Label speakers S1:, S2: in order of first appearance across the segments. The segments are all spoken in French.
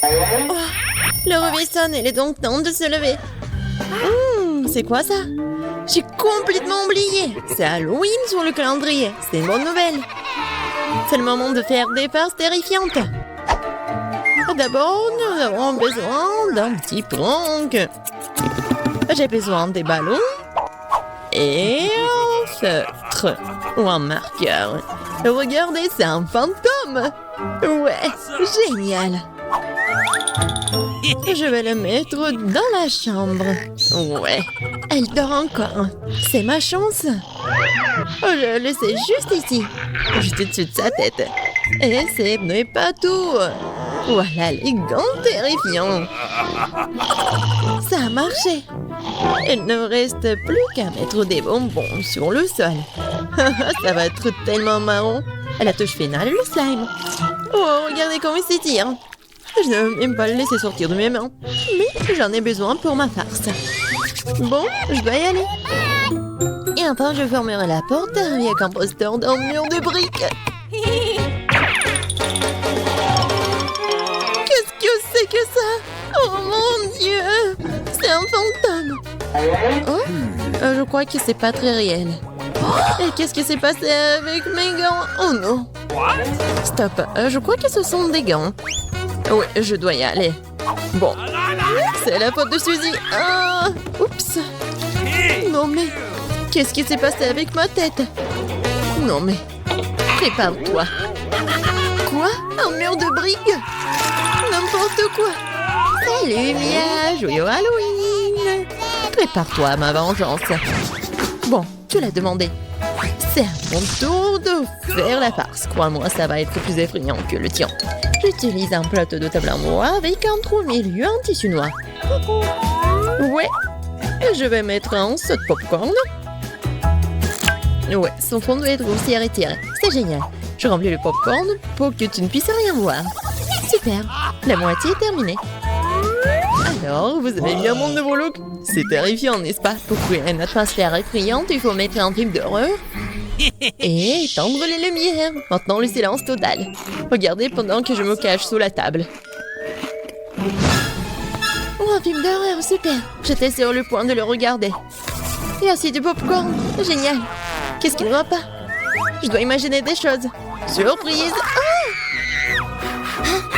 S1: Oh, le réveil sonne, il est donc temps de se lever. C'est quoi ça? J'ai complètement oublié. C'est Halloween sur le calendrier. C'est une bonne nouvelle. C'est le moment de faire des farces terrifiantes. D'abord, nous avons besoin d'un petit prank. J'ai besoin des ballons et un feutre ou un marqueur. Regardez, c'est un fantôme. Ouais, génial. Je vais le mettre dans la chambre. Ouais, elle dort encore. C'est ma chance. Je vais le laisser juste ici, juste au-dessus de sa tête. Et ce n'est pas tout. Voilà les gants terrifiants. Ça a marché. Il ne reste plus qu'à mettre des bonbons sur le sol. Ça va être tellement marrant. À la touche finale, le slime. Oh, regardez comment il s'étire. Je ne veux même pas le laisser sortir de mes mains. Mais j'en ai besoin pour ma farce. Bon, je dois y aller. Et enfin, je fermerai la porte avec un poster d'un mur de briques. Qu'est-ce que c'est que ça? Oh mon Dieu! C'est un fantôme. Oh, je crois que c'est pas très réel. Et qu'est-ce qui s'est passé avec mes gants? Oh non! Stop, je crois que ce sont des gants. Oui, je dois y aller. Bon, c'est la faute de Suzy. Ah, oups. Non mais, qu'est-ce qui s'est passé avec ma tête? Non mais, prépare-toi. Quoi? Un mur de briques? N'importe quoi. Salut Mia, joyeux Halloween. Prépare-toi à ma vengeance. Bon, tu l'as demandé. C'est à mon tour de faire la farce. Crois-moi, ça va être plus effrayant que le tien. J'utilise un plateau de table en bois avec un trou au milieu en tissu noir. Ouais. Et je vais mettre un saut de popcorn. Ouais, son fond doit être grossier et tiré. C'est génial. Je remplis le popcorn pour que tu ne puisses rien voir. Super. La moitié est terminée. Alors, vous avez bien mon nouveau look? C'est terrifiant, n'est-ce pas? Pour créer une atmosphère effrayante, il faut mettre un film d'horreur et éteindre les lumières. Maintenant, le silence total. Regardez pendant que je me cache sous la table. Oh, un film d'horreur, super. J'étais sur le point de le regarder. Et aussi du popcorn. Génial. Qu'est-ce qu'il ne va pas? Je dois imaginer des choses. Surprise. Ah!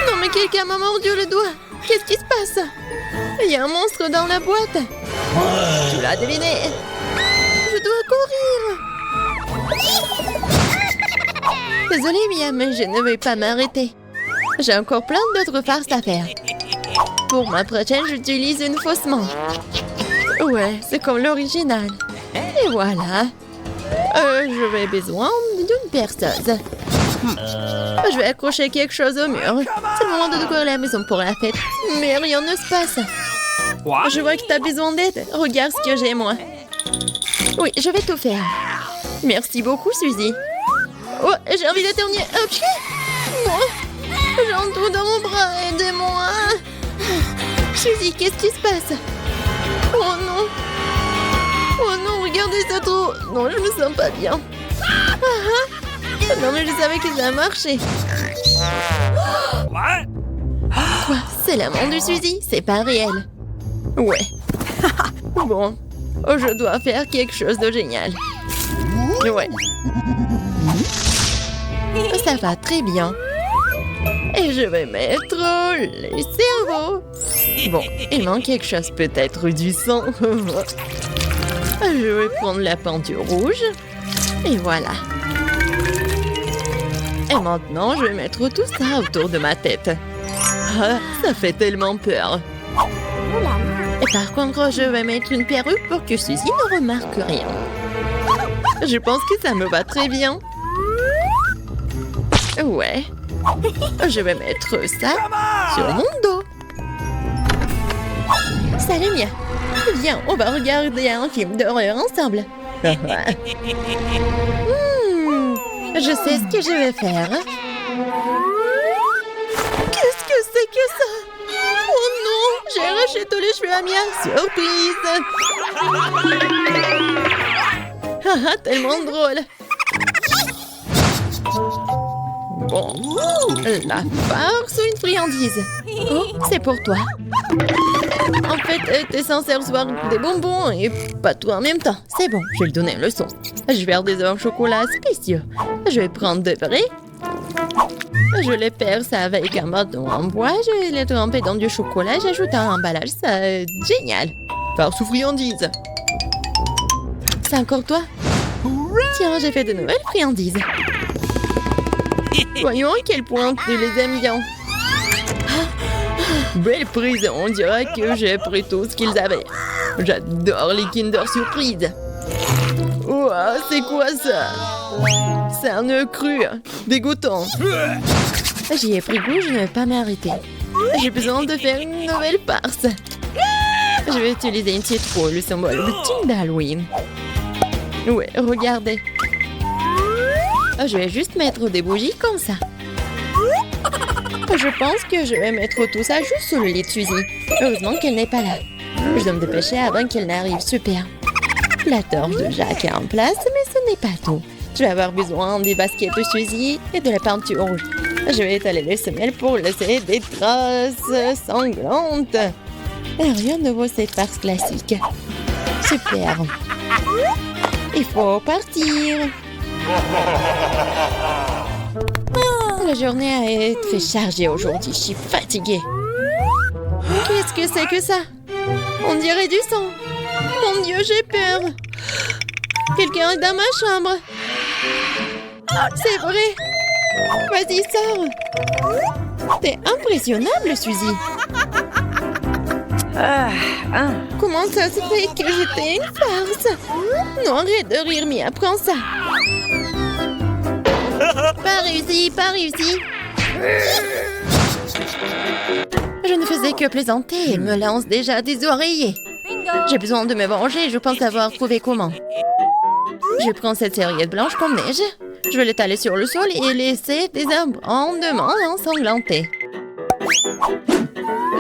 S1: Non, mais quelqu'un m'a mordu le doigt. Qu'est-ce qui se passe? Il y a un monstre dans la boîte. Tu l'as deviné. Je dois courir. Désolée, Mia, mais je ne vais pas m'arrêter. J'ai encore plein d'autres farces à faire. Pour ma prochaine, j'utilise une fausse main. Ouais, c'est comme l'original. Et voilà. Je vais besoin d'une perceuse. Je vais accrocher quelque chose au mur. C'est le moment de décorer la maison pour la fête. Mais rien ne se passe. Je vois que tu as besoin d'aide. Regarde ce que j'ai, moi. Oui, je vais tout faire. Merci beaucoup, Suzy. Oh, j'ai envie d'éternuer. Moi, j'ai un trou dans mon bras. Aidez-moi. Suzy, qu'est-ce qui se passe? Oh non. Oh non, regardez ce trou. Non, je me sens pas bien. Non, mais je savais que ça a marché. Quoi? C'est la main de Suzy? C'est pas réel. Ouais. Bon. Oh, je dois faire quelque chose de génial. Ouais. Ça va très bien. Et je vais mettre les cerveaux. Bon, il manque quelque chose, peut-être du sang. Je vais prendre la peinture rouge. Et voilà. Et maintenant, je vais mettre tout ça autour de ma tête. Ah, ça fait tellement peur. Et par contre, je vais mettre une perruque pour que Suzy ne remarque rien. Je pense que ça me va très bien. Ouais. Je vais mettre ça sur mon dos. Salut Mia. Viens, on va regarder un film d'horreur ensemble. Je sais ce que je vais faire. Qu'est-ce que c'est que ça? Oh non, j'ai arraché tous les cheveux à Mia. Surprise. Tellement drôle. Bon, la farce ou une friandise? Oh, c'est pour toi. En fait, t'es censé recevoir des bonbons et pas tout en même temps. C'est bon, je vais lui donner une leçon. Je vais faire des œufs au chocolat spéciaux. Je vais prendre deux vrais. Je les perce avec un bâton en bois. Je vais les tremper dans du chocolat. J'ajoute un emballage. C'est génial. Farce ou friandise. C'est encore toi? Tiens, j'ai fait de nouvelles friandises. Voyons à quel point tu les aimes bien. Belle prise, on dirait que j'ai pris tout ce qu'ils avaient. J'adore les Kinder Surprise. Ouah, c'est quoi ça? C'est un œuf cru, dégoûtant. J'y ai pris goût, je ne vais pas m'arrêter. J'ai besoin de faire une nouvelle farce. Je vais utiliser une citrouille, le symbole ultime d'Halloween. Ouais, regardez. Je vais juste mettre des bougies comme ça. Je pense que je vais mettre tout ça juste sur le lit de Suzy. Heureusement qu'elle n'est pas là. Je dois me dépêcher avant qu'elle n'arrive. Super. La torche de Jacques est en place, mais ce n'est pas tout. Je vais avoir besoin des baskets de Suzy et de la peinture rouge. Je vais étaler les semelles pour laisser des traces sanglantes. Et rien ne vaut cette farce classique. Super. Il faut partir. La journée a été chargée aujourd'hui. Je suis fatiguée. Qu'est-ce que c'est que ça? On dirait du sang. Mon Dieu, j'ai peur. Quelqu'un est dans ma chambre. C'est vrai. Vas-y, sors. T'es impressionnable, Suzy. Comment ça se fait que j'étais une farce? Non, arrête de rire, Mia, prends ça. Pas réussi, pas réussi. Je ne faisais que plaisanter et me lance déjà des oreillers. J'ai besoin de me venger, je pense avoir trouvé comment. Je prends cette serviette blanche comme neige. Je vais l'étaler sur le sol et laisser des abondements ensanglantés.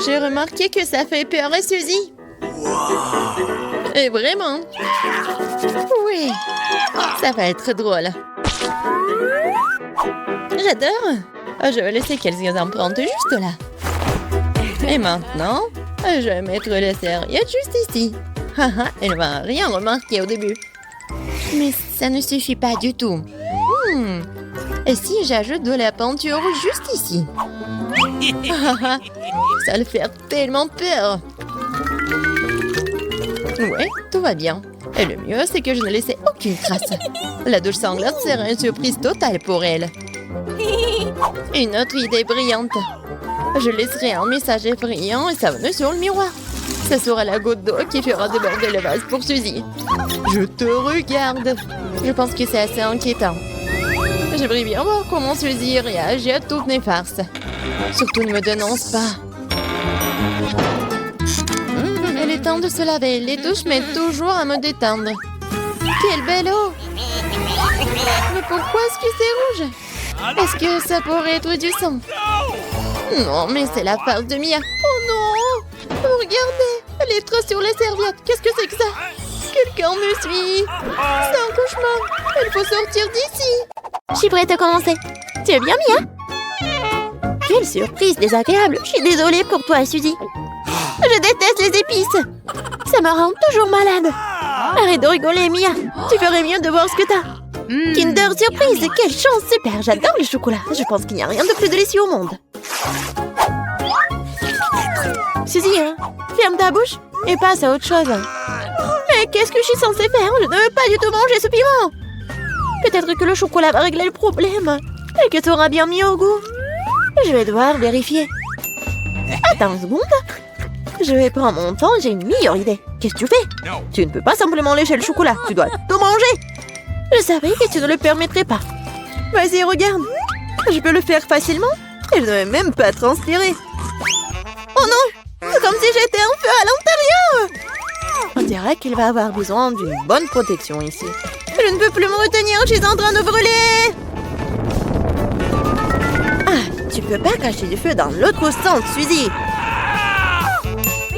S1: J'ai remarqué que ça fait peur à Suzy. Et vraiment. Oui, ça va être drôle. J'adore. Je vais laisser quelques empreintes juste là. Et maintenant, je vais mettre la serviette juste ici. Haha, elle va rien remarquer au début. Mais ça ne suffit pas du tout. Et si j'ajoute de la peinture juste ici? Ça le fait tellement peur. Ouais, tout va bien. Et le mieux, c'est que je ne laissais aucune trace. La douche sanglante serait une surprise totale pour elle. Une autre idée brillante. Je laisserai un message effrayant et savonneux sur le miroir. Ce sera la goutte d'eau qui fera déborder le vase pour Suzy. Je te regarde. Je pense que c'est assez inquiétant. J'aimerais bien voir comment Suzy réagit à toutes mes farces. Surtout ne me dénonce pas. Il est temps de se laver. Les douches m'aident toujours à me détendre. Quelle belle eau! Mais pourquoi est-ce que c'est rouge? Est-ce que ça pourrait être du sang? Non, mais c'est la farce de Mia. Oh non! Regardez! Les traces sur les serviettes. Qu'est-ce que c'est que ça? Quelqu'un me suit. C'est un cauchemar. Il faut sortir d'ici.
S2: Je suis prête à commencer. Tu es bien, Mia? Quelle surprise désagréable. Je suis désolée pour toi, Suzy. Je déteste les épices. Ça me rend toujours malade. Arrête de rigoler, Mia. Tu ferais mieux de voir ce que t'as. Kinder Surprise, quelle chance, super. J'adore le chocolat. Je pense qu'il n'y a rien de plus délicieux au monde. Suzy, ferme ta bouche et passe à autre chose. Mais qu'est-ce que je suis censée faire? Je ne veux pas du tout manger ce piment. Peut-être que le chocolat va régler le problème et que tu auras bien mis au goût. Je vais devoir vérifier. Attends une seconde. Je vais prendre mon temps, j'ai une meilleure idée. Qu'est-ce que tu fais? Tu ne peux pas simplement lécher le chocolat, tu dois tout manger. Je savais que tu ne le permettrais pas. Vas-y, regarde. Je peux le faire facilement et je ne vais même pas transpirer. Oh non! C'est comme si j'étais un feu à l'intérieur! On dirait qu'il va avoir besoin d'une bonne protection ici. Je ne peux plus me retenir, je suis en train de brûler! Ah, tu peux pas cacher du feu dans l'autre sens, Suzy!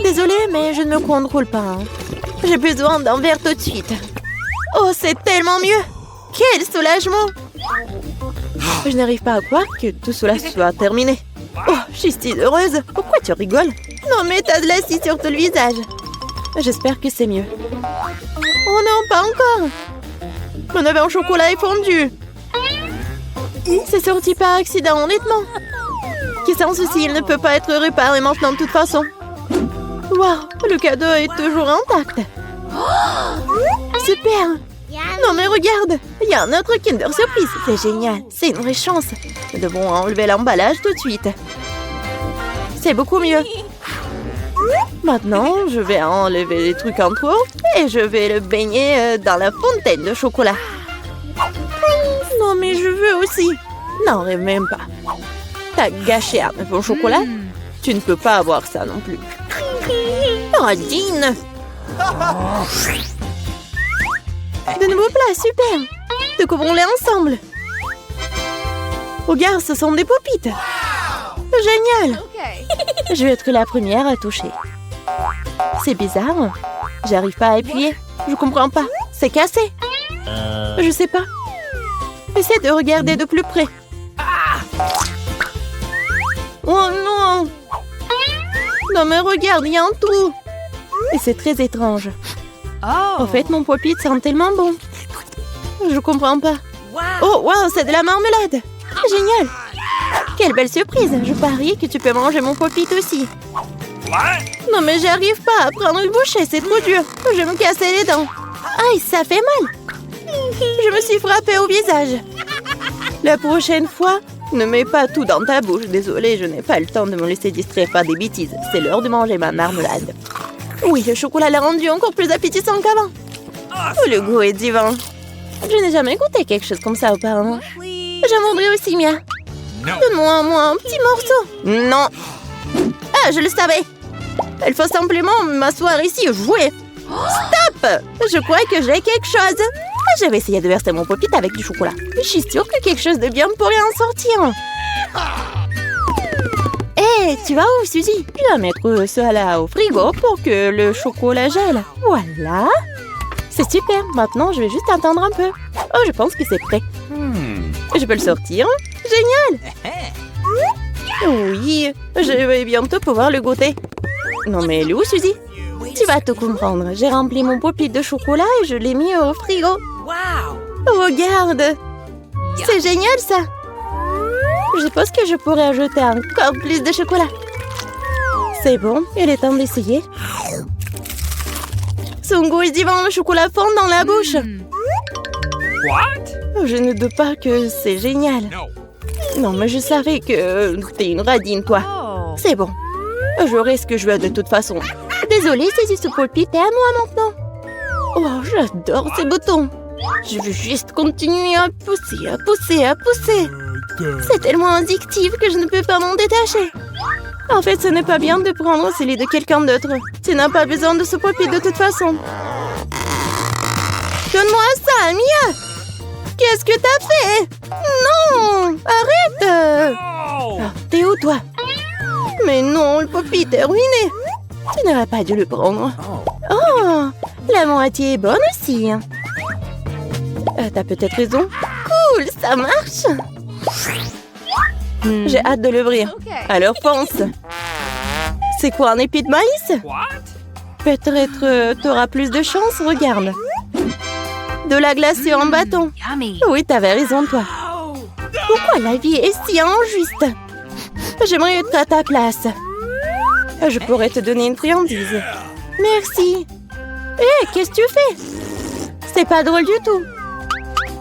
S2: Désolée, mais je ne me contrôle pas. J'ai besoin d'un verre tout de suite. Oh, c'est tellement mieux! Quel soulagement! Je n'arrive pas à croire que tout cela soit terminé. Oh, je suis si heureuse. Pourquoi tu rigoles? Non, mais t'as de l'acide sur tout le visage. J'espère que c'est mieux. Oh non, pas encore. On avait un chocolat fondu. C'est sorti par accident, honnêtement. Qui sans souci, il ne peut pas être réparé maintenant de toute façon. Waouh, le cadeau est toujours intact. Oh, super. Non mais regarde, il y a un autre Kinder Surprise. C'est génial, c'est une vraie chance. Nous devons enlever l'emballage tout de suite. C'est beaucoup mieux. Maintenant, je vais enlever les trucs en trop et je vais le baigner dans la fontaine de chocolat. Non mais je veux aussi. Non, rêve même pas. T'as gâché un bon chocolat. Tu ne peux pas avoir ça non plus. Oh, Dean! De nouveaux plats, super! Découvrons-les ensemble. Regarde, ce sont des popites. Génial! Je vais être la première à toucher. C'est bizarre. J'arrive pas à appuyer. Je comprends pas. C'est cassé. Je sais pas. Essaie de regarder de plus près. Oh non! Non mais regarde, il y a un trou. Et c'est très étrange. En fait, mon pop-it sent tellement bon. Je comprends pas. Oh, wow, c'est de la marmelade. Génial. Quelle belle surprise. Je parie que tu peux manger mon pop-it aussi. Non mais j'arrive pas à prendre une bouchée, c'est trop dur. Je vais me casser les dents. Aïe, ça fait mal. Je me suis frappée au visage. La prochaine fois, ne mets pas tout dans ta bouche. Désolée, je n'ai pas le temps de me laisser distraire par des bêtises. C'est l'heure de manger ma marmelade. Oui, le chocolat l'a rendu encore plus appétissant qu'avant. Oh, le goût est divin. Je n'ai jamais goûté quelque chose comme ça auparavant. J'en voudrais aussi, Mia. Donne-moi un petit morceau. Non. Ah, je le savais. Il faut simplement m'asseoir ici et jouer. Stop! Je crois que j'ai quelque chose. Je vais essayer de verser mon pop-it avec du chocolat. Je suis sûre que quelque chose de bien pourrait en sortir. Hé, tu vas où, Suzy? Je vais mettre ça là au frigo pour que le chocolat gèle. Voilà. C'est super. Maintenant, je vais juste attendre un peu. Oh, je pense que c'est prêt. Je peux le sortir. Génial. Oui, je vais bientôt pouvoir le goûter. Non mais elle est où, Suzy? Tu vas tout comprendre. J'ai rempli mon pop-it de chocolat et je l'ai mis au frigo. Regarde. C'est génial, ça. Je pense que je pourrais ajouter encore plus de chocolat. C'est bon, il est temps d'essayer. Son goût est divin, le chocolat fond dans la bouche. Je ne doute pas que c'est génial. Non, mais je savais que t'es une radine, toi. C'est bon. J'aurai ce que je veux de toute façon. Désolée, c'est ce pop-it est à moi maintenant. Oh, j'adore ces boutons. Je veux juste continuer à pousser, à pousser, à pousser. C'est tellement addictif que je ne peux pas m'en détacher. En fait, ce n'est pas bien de prendre celui de quelqu'un d'autre. Tu n'as pas besoin de ce pop-it de toute façon. Donne-moi ça, Mia! Qu'est-ce que t'as fait? Non! Arrête! Oh, t'es où, toi? Mais non, le pop-it est ruiné. Tu n'aurais pas dû le prendre. Oh! La moitié est bonne aussi. T'as peut-être raison. Cool, ça marche. J'ai hâte de l'ouvrir. Alors pense. C'est quoi, un épi de maïs? Peut-être t'auras plus de chance, regarde. De la glace en bâton. Oui, t'avais raison, toi. Pourquoi la vie est si injuste? J'aimerais être à ta place. Je pourrais te donner une friandise. Merci. Hé, qu'est-ce que tu fais? C'est pas drôle du tout.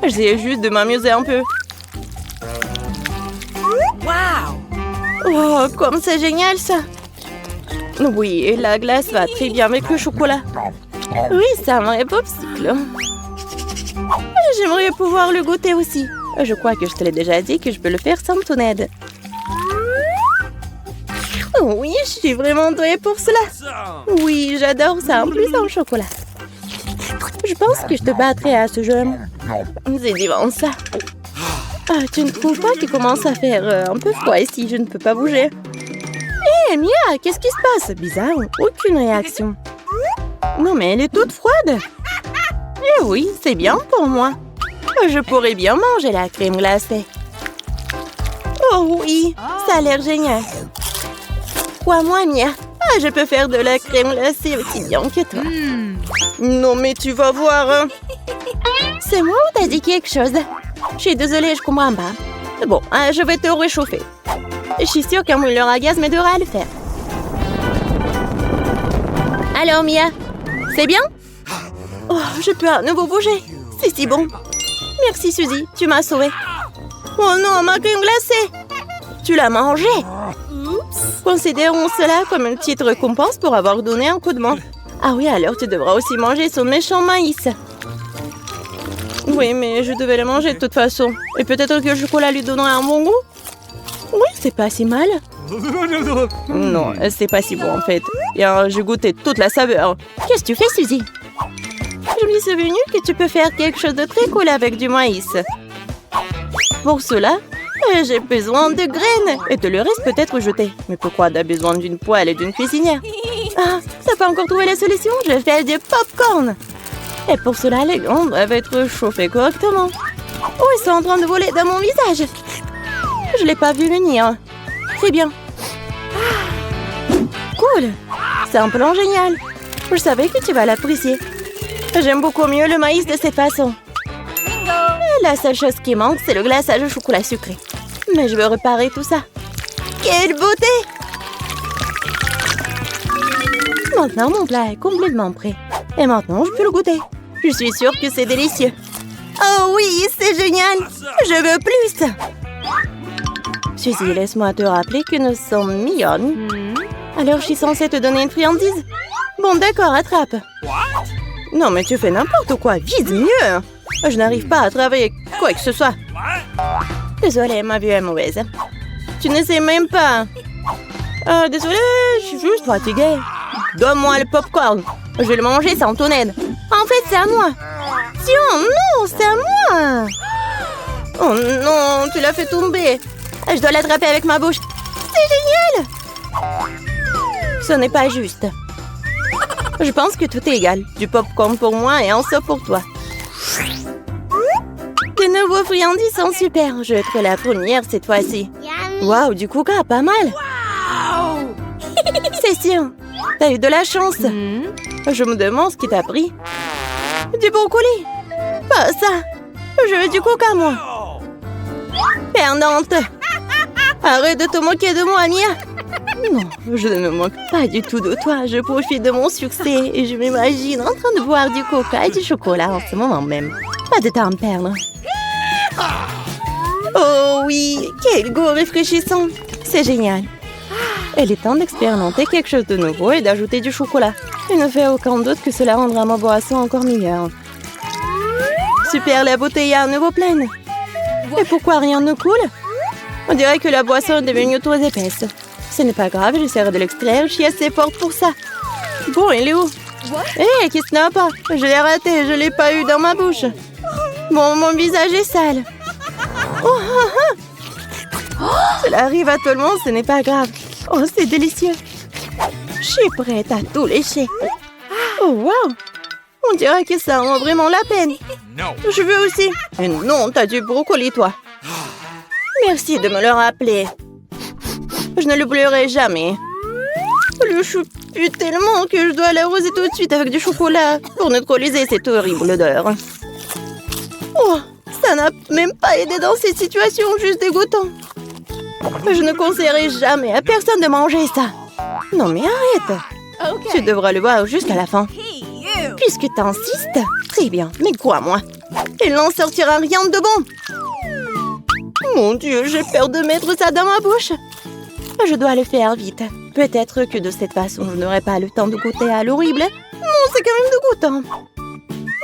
S2: J'essaie juste de m'amuser un peu. Oh, comme c'est génial, ça. Oui, la glace va très bien avec le chocolat. Oui, c'est un vrai popsicle. J'aimerais pouvoir le goûter aussi. Je crois que je te l'ai déjà dit que je peux le faire sans ton aide. Oui, je suis vraiment douée pour cela. Oui, j'adore ça, en plus en chocolat. Je pense que je te battrai à ce jeu. C'est divin, ça. Ah, tu ne trouves pas qu'il commence à faire un peu froid ici? Je ne peux pas bouger. Hé, Mia, qu'est-ce qui se passe? Bizarre, aucune réaction. Non, mais elle est toute froide. Eh oui, c'est bien pour moi. Je pourrais bien manger la crème glacée. Oh oui, ça a l'air génial. Crois-moi, Mia. Ah, je peux faire de la crème glacée aussi bien que toi.
S3: Non, mais tu vas voir. Hein.
S2: C'est moi ou t'as dit quelque chose? Je suis désolée, je comprends pas. Bon, je vais te réchauffer. Je suis sûre qu'un mouleur à gaz m'aidera à le faire. Alors, Mia, c'est bien? Oh, je peux à nouveau bouger. C'est si bon. Merci, Suzy, tu m'as sauvée. Oh non, ma crème glacée! Tu l'as mangée? Considérons cela comme une petite récompense pour avoir donné un coup de main. Ah oui, alors tu devras aussi manger son méchant maïs. Oui, mais je devais le manger de toute façon. Et peut-être que le chocolat lui donnerait un bon goût? Oui, c'est pas si mal. Non, c'est pas si bon en fait. Et j'ai goûté toute la saveur. Qu'est-ce que tu fais, Suzy? Je me suis souvenu que tu peux faire quelque chose de très cool avec du maïs. Pour cela, j'ai besoin de graines. Et te le reste peut-être jeté. Mais pourquoi t'as besoin d'une poêle et d'une cuisinière? Ah, t'as pas encore trouvé la solution? Je fais du popcorn. Et pour cela, les graines doivent être chauffées correctement. Oh, ils sont en train de voler dans mon visage. Je l'ai pas vu venir. Très bien. Cool. C'est un plan génial. Je savais que tu vas l'apprécier. J'aime beaucoup mieux le maïs de cette façon. La seule chose qui manque, c'est le glaçage au chocolat sucré. Mais je veux réparer tout ça. Quelle beauté! Maintenant, mon plat est complètement prêt. Et maintenant, je peux le goûter. Je suis sûre que c'est délicieux. Oh oui, c'est génial! Je veux plus! Suzy, laisse-moi te rappeler que nous sommes mignonnes. Alors, je suis censée te donner une friandise? Bon, d'accord, attrape. Non, mais tu fais n'importe quoi. Vise mieux! Je n'arrive pas à travailler quoi que ce soit. Désolée, ma vue est mauvaise. Tu ne sais même pas. Désolée, je suis juste fatiguée. Donne-moi le popcorn. Je vais le manger sans ton aide. En fait, c'est à moi. Tiens, non, c'est à moi. Oh non, tu l'as fait tomber. Je dois l'attraper avec ma bouche. C'est génial. Ce n'est pas juste. Je pense que tout est égal. Du popcorn pour moi et un seau pour toi. Les nouveaux friandises sont super. Je vais être la première cette fois-ci. Waouh, du coca, pas mal. C'est sûr. T'as eu de la chance. Je me demande ce qui t'a pris. Du brocoli. Pas ça. Je veux du coca, moi. Perdante. Arrête de te moquer de moi, Mia. Non, je ne me moque pas du tout de toi. Je profite de mon succès et je m'imagine en train de boire du coca et du chocolat en ce moment même. Pas de temps à perdre. Oh oui, quel goût rafraîchissant. C'est génial. Il est temps d'expérimenter quelque chose de nouveau et d'ajouter du chocolat. Il ne fait aucun doute que cela rendra ma boisson encore meilleure. Super, la bouteille est à nouveau pleine. Et pourquoi rien ne coule? On dirait que la boisson est devenue trop épaisse. Ce n'est pas grave, j'essaierai de l'extraire. Je suis assez forte pour ça. Bon, il est où? Hé, qu'est-ce qu'il n'a pas? Je l'ai raté, je l'ai pas eu dans ma bouche. Bon, mon visage est sale. Cela arrive à tout le monde, ce n'est pas grave. Oh, c'est délicieux. Je suis prête à tout lécher. Oh, wow. On dirait que ça en vaut vraiment la peine. Je veux aussi. Et non, t'as du brocoli, toi. Merci de me le rappeler. Je ne l'oublierai jamais. Le chou pue tellement que je dois l'arroser tout de suite avec du chocolat pour neutraliser cette horrible odeur. Oh, ça n'a même pas aidé dans cette situation juste dégoûtante. Je ne conseillerais jamais à personne de manger ça. Non mais arrête. Tu devras le voir jusqu'à la fin. Puisque t'insistes. Très bien, mais crois-moi. Il n'en sortira rien de bon. Mon Dieu, j'ai peur de mettre ça dans ma bouche. Je dois le faire vite. Peut-être que de cette façon, je n'aurai pas le temps de goûter à l'horrible. Non, c'est quand même dégoûtant.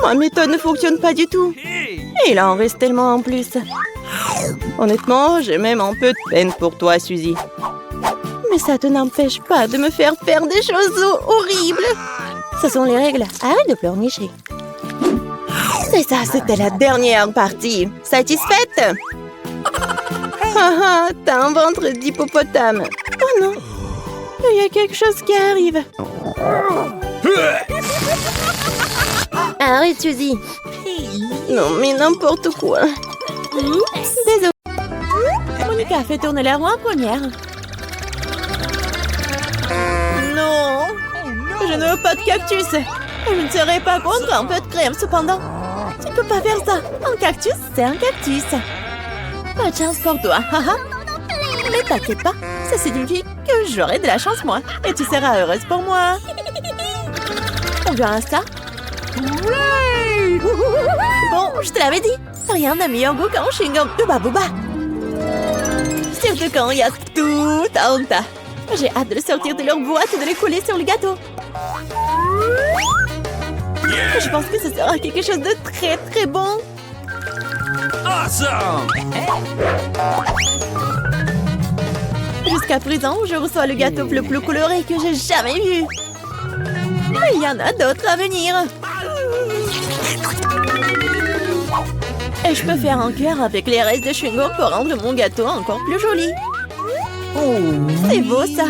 S2: Ma méthode ne fonctionne pas du tout. Et il en reste tellement en plus. Honnêtement, j'ai même un peu de peine pour toi, Suzy. Mais ça te n'empêche pas de me faire des choses horribles. Ce sont les règles. Arrête de pleurnicher. C'est ça, c'était la dernière partie. Satisfaite? Haha, t'as un ventre d'hippopotame. Oh non, il y a quelque chose qui arrive. Arrête, Suzy. Non, mais n'importe quoi. Désolée. qui a fait tourner la roue en première. Non, je ne veux pas de cactus. Je ne serais pas contre un peu de crème cependant. Tu peux pas faire ça. Un cactus, c'est un cactus. Pas de chance pour toi, haha. Mais t'inquiète pas, ça signifie que j'aurai de la chance moi. Et tu seras heureuse pour moi. On verra ça. Bon, je te l'avais dit. Rien n'a meilleur goût qu'un chewing-gum de Babouba. Surtout quand il y a tout un tas. J'ai hâte de le sortir de leur boîte et de les coller sur le gâteau. Je pense que ce sera quelque chose de très très bon.
S4: Awesome!
S2: Jusqu'à présent, je reçois le gâteau le plus coloré que j'ai jamais vu. Mais il y en a d'autres à venir. Et je peux faire un cœur avec les restes de chewing-gum pour rendre mon gâteau encore plus joli. C'est beau ça.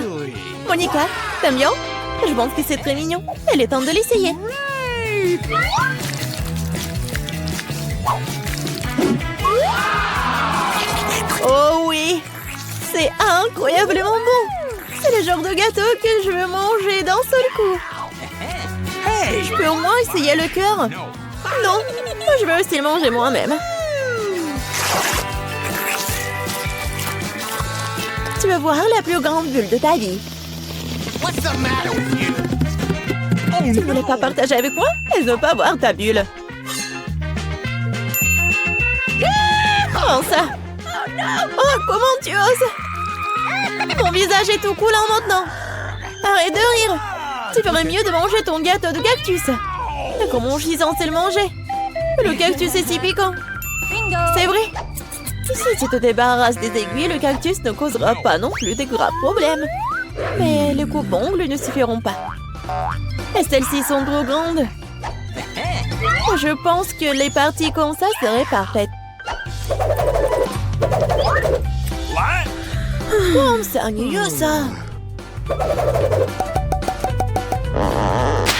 S2: Monica, t'aimes bien? Je pense que c'est très mignon. Il est temps de l'essayer. Oh oui, c'est incroyablement bon. C'est le genre de gâteau que je veux manger d'un seul coup. Je peux au moins essayer le cœur. Non, je veux aussi le manger moi-même. Tu veux voir la plus grande bulle de ta vie. Tu ne voulais pas partager avec moi? Elle ne veut pas voir ta bulle. Comment ça? Oh, comment tu oses? Mon visage est tout coulant maintenant. Arrête de rire. Tu ferais mieux de manger ton gâteau de cactus. Mais comment je suis censée le manger? Le cactus est si piquant. C'est vrai. Si tu te débarrasses des aiguilles, le cactus ne causera pas non plus de graves problèmes. Mais les coupes-ongles ne suffiront pas. Et celles-ci sont trop grandes. Je pense que les parties comme ça seraient parfaites. Oh, c'est ennuyeux ça.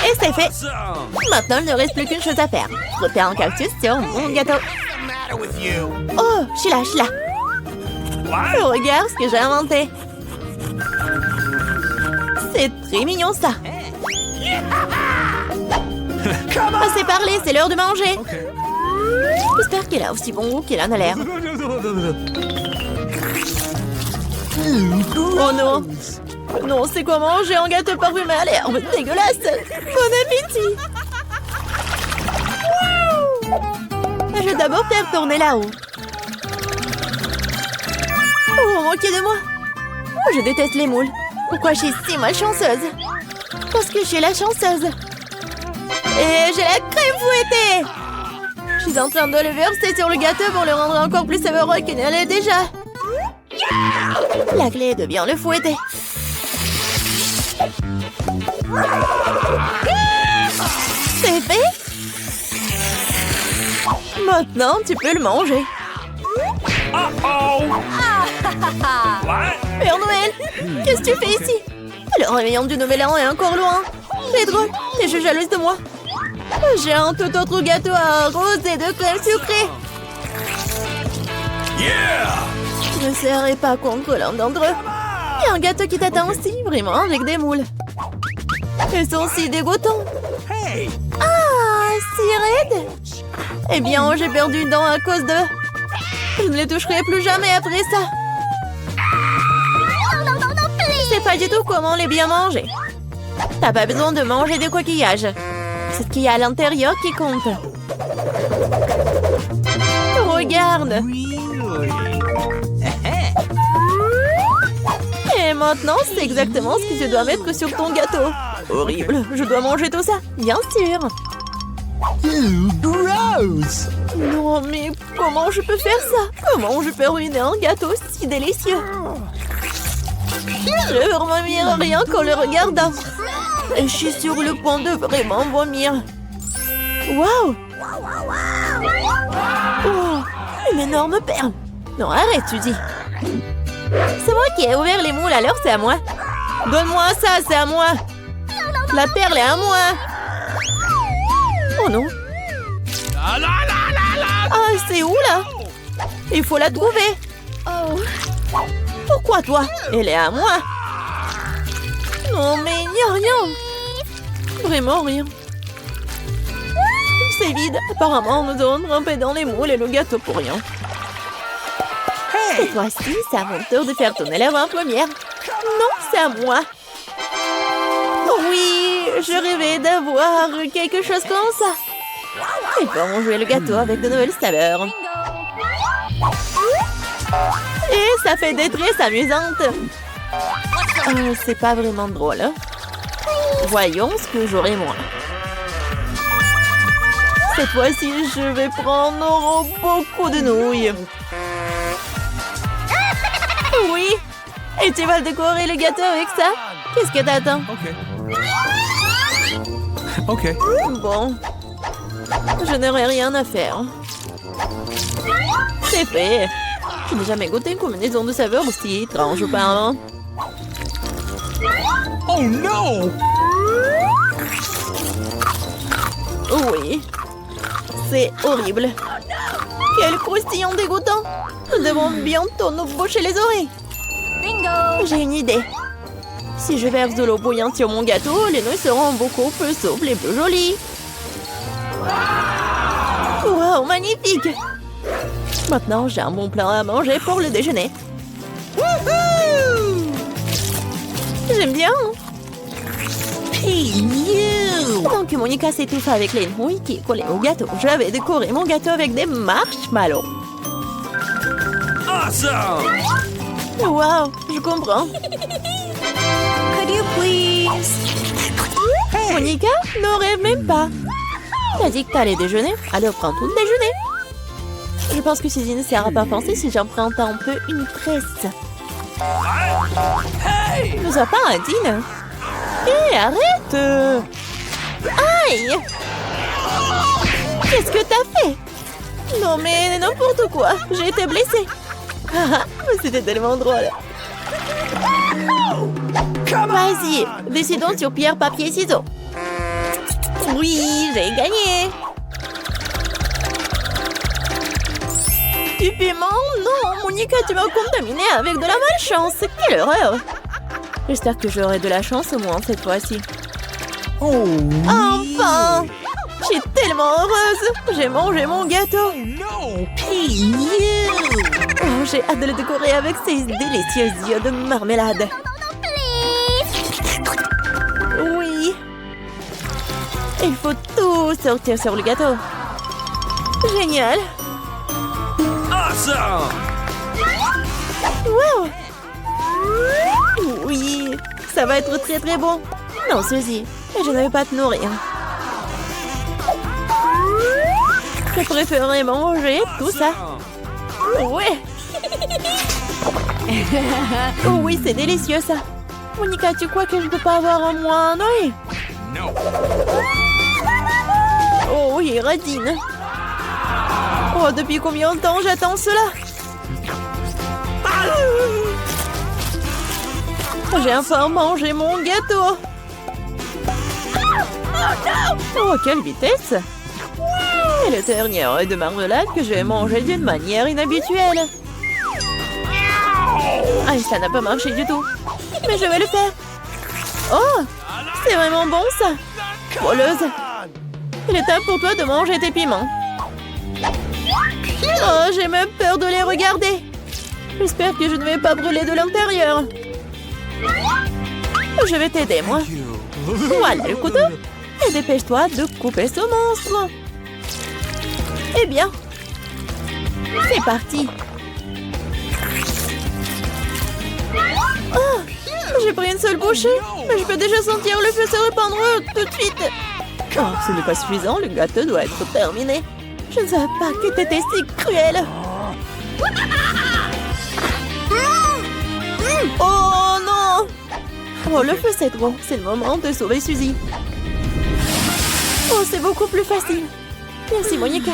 S2: Et c'est fait. Maintenant, il ne reste plus qu'une chose à faire. Frotter un cactus sur mon gâteau. Oh, Sheila. Regarde ce que j'ai inventé. C'est très mignon ça. Assez parlé, c'est l'heure de manger. J'espère qu'il a aussi bon goût qu'il en a l'air. Oh non. Non, c'est quoi manger un gâteau parfumé à l'herbe? Dégueulasse. Bon appétit. Je vais d'abord faire tourner là-haut. Oh, moquez de moi. Je déteste les moules. Pourquoi je suis si malchanceuse? Parce que je suis la chanceuse. Et j'ai la crème fouettée. Je suis en train de le verser sur le gâteau pour le rendre encore plus savoureux qu'il ne l'est déjà. La clé est de bien le fouetter. C'est fait. Maintenant, tu peux le manger. Père Noël, qu'est-ce que tu fais ici? Le réveillon du Nouvel An est encore loin. C'est drôle, t'es jalouse de moi. J'ai un tout autre gâteau à rose et de crème sucrée. Je ne serai pas contre l'un d'entre eux. Il y a un gâteau qui t'attend aussi, vraiment avec des moules. Ils sont si dégoûtants. Ah, si raides. Eh bien, j'ai perdu une dent à cause d'eux. Je ne les toucherai plus jamais après ça. Je sais pas du tout comment les bien manger. T'as pas besoin de manger des coquillages. C'est ce qu'il y a à l'intérieur qui compte. Regarde. Et maintenant, c'est exactement ce que tu dois mettre sur ton gâteau. Horrible, je dois manger tout ça, bien sûr.
S4: Gross!
S2: Non, mais comment je peux faire ça? Comment je peux ruiner un gâteau si délicieux? Je veux vomir rien qu'en le regardant. Et je suis sur le point de vraiment vomir. Waouh! Oh, une énorme perle. Non, arrête, tu dis. C'est moi qui ai ouvert les moules, alors c'est à moi. Donne-moi ça, c'est à moi. La perle est à moi. Oh non. Ah, c'est où là? Il faut la trouver. Pourquoi toi? Elle est à moi. Non, mais il n'y a rien. Vraiment rien. C'est vide. Apparemment, nous avons trempé dans les moules et le gâteau pour rien. Cette fois-ci, c'est à mon tour de faire tourner la roue en première. Non, c'est à moi. Oui, je rêvais d'avoir quelque chose comme ça. Ils vont jouer le gâteau avec de nouvelles saveurs. Et ça fait des tresses amusantes. C'est pas vraiment drôle. Hein? Voyons ce que j'aurai moi. Cette fois-ci, je vais prendre beaucoup de nouilles. Oui. Et tu vas décorer le gâteau avec ça? Qu'est-ce que t'attends?
S4: Ok.
S2: Bon. Je n'aurai rien à faire. C'est fait. Je n'ai jamais goûté une combinaison de saveurs aussi étrange auparavant.
S4: Oh no!
S2: Oui. C'est horrible. Quel croustillant dégoûtant. Nous devons bientôt nous boucher les oreilles. Bingo! J'ai une idée. Si je verse de l'eau bouillante sur mon gâteau, les nouilles seront beaucoup plus souples et plus jolies. Wow, magnifique! Maintenant, j'ai un bon plat à manger pour le déjeuner. J'aime bien. Donc, Monica s'étouffe avec les nouilles qui collaient au gâteau. Je vais décorer mon gâteau avec des marshmallows.
S4: Awesome!
S2: Wow, je comprends.
S1: Could you please?
S2: Monica, ne rêve même pas. T'as dit que t'allais déjeuner, alors prends tout le déjeuner. Je pense que Suzy ne sera pas pensée si j'emprunte un peu une tresse.
S4: Hey!
S2: Nous avons pas un dîner. Hé, arrête! Aïe! Qu'est-ce que t'as fait? Non mais n'importe quoi, j'ai été blessée. C'était tellement drôle. Vas-y, décidons sur pierre, papier, ciseaux. Oui, j'ai gagné. Du piment? Non, Monica, tu m'as contaminé avec de la malchance. Quelle horreur! J'espère que j'aurai de la chance au moins cette fois-ci.
S4: Oh!
S2: Enfin! Je suis tellement heureuse! J'ai mangé mon gâteau!
S4: No!
S2: Oh, j'ai hâte de le décorer avec ces délicieux yeux de marmelade. Oui! Il faut tout sortir sur le gâteau. Génial!
S4: Awesome!
S2: Wow! Oui! Ça va être très très bon. Non, Suzy, je ne vais pas te nourrir. Je préférerais manger tout ça. Ouais! Oh oui, c'est délicieux ça. Monica, tu crois que je ne peux pas avoir un moins un œil?
S4: No!
S2: Oh oui, radine. Oh, depuis combien de temps j'attends cela? J'ai enfin mangé mon gâteau. Oh, quelle vitesse! Et le dernier de marmelade que je vais manger d'une manière inhabituelle. Ah, ça n'a pas marché du tout. Mais je vais le faire. Oh, c'est vraiment bon ça. Voleuse. Il est temps pour toi de manger tes piments. Oh, j'ai même peur de les regarder. J'espère que je ne vais pas brûler de l'intérieur. Je vais t'aider, moi. Voilà le couteau. Et dépêche-toi de couper ce monstre. Eh bien, c'est parti. Oh, j'ai pris une seule bouchée, mais je peux déjà sentir le feu se répandre tout de suite. Oh, ce n'est pas suffisant, le gâteau doit être terminé. Je ne savais pas que t'étais si cruel. Oh non! Oh, le feu c'est trop. C'est le moment de sauver Suzy. Oh, c'est beaucoup plus facile. Merci, Monica.